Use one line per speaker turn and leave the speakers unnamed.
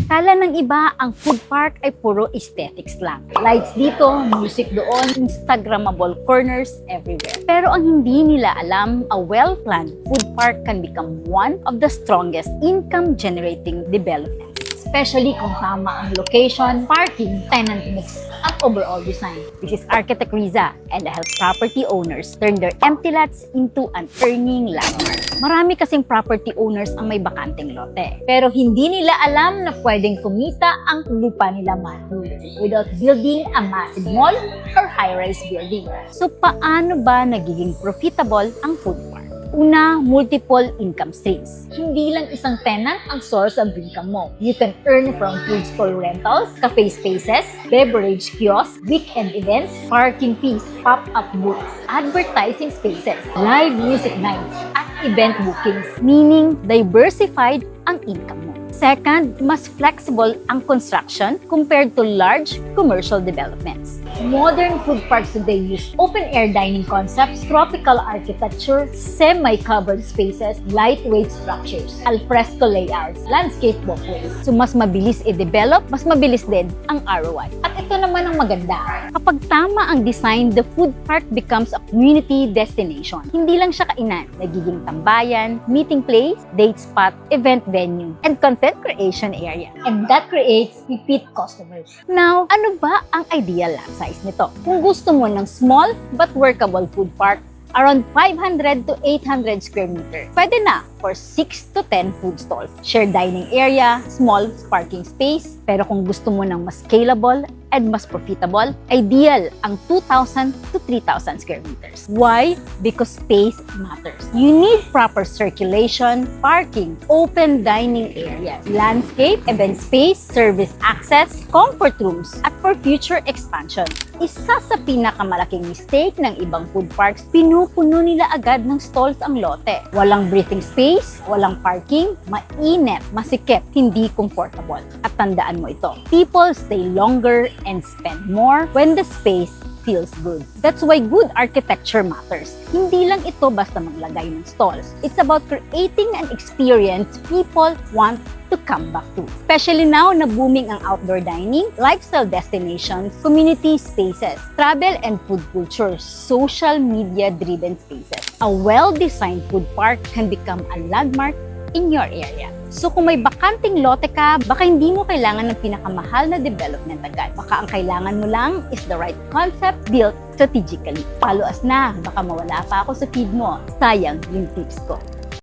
Kala ng iba, ang food park ay puro aesthetics lang. Lights dito, music doon, Instagrammable corners everywhere. Pero ang hindi nila alam, a well-planned food park can become one of the strongest income-generating developments. Especially kung tama ang location, parking, tenant mix, at overall design. This is Architect Riza, and I help property owners turn their empty lots into an earning landmark. Marami kasing property owners ang may bakanteng lote. Pero hindi nila alam na pwedeng kumita ang lupa nila manually without building a massive mall or high-rise building. So paano ba nagiging profitable ang food park? Una, multiple income streams. Hindi lang isang tenant ang source of income mo. You can earn from food stall rentals, cafe spaces, beverage kiosks, weekend events, parking fees, pop-up booths, advertising spaces, live music nights, at event bookings. Meaning, diversified ang income mo. Second, mas flexible ang construction compared to large commercial developments. Modern food parks today use open-air dining concepts, tropical architecture, semi-covered spaces, lightweight structures, alfresco layouts, landscape walkways. So mas mabilis i-develop, mas mabilis din ang ROI. At ito naman ang maganda. Kapag tama ang design, the food park becomes a community destination. Hindi lang siya kainan, nagiging tambayan, meeting place, date spot, event venue, and content creation area. And that creates repeat customers. Now, ano ba ang ideal lot size nito? Kung gusto mo ng small but workable food park, around 500 to 800 square meter. Pwede na for 6 to 10 food stalls. Shared dining area, small parking space. Pero kung gusto mo ng mas scalable and mas profitable, ideal ang 2,000 to 3,000 square meters. Why? Because space matters. You need proper circulation, parking, open dining areas, landscape, event space, service access, comfort rooms, at for future expansion. Isa sa pinakamalaking mistake ng ibang food parks, pinupuno nila agad ng stalls ang lote. Walang breathing space, walang parking, mainit, masikip, hindi comfortable. At tandaan mo ito, people stay longer and spend more when the space feels good. That's why good architecture matters. Hindi lang ito basta maglagay ng stalls. It's about creating an experience people want to come back to. Especially now na booming ang outdoor dining, lifestyle destinations, community spaces, travel and food culture, social media-driven spaces. A well-designed food park can become a landmark in your area. So kung may bakanting lote ka, baka hindi mo kailangan ng pinakamahal na development agad. Baka ang kailangan mo lang is the right concept built strategically. Follow us na, baka mawala pa ako sa feed mo. Sayang yung tips ko.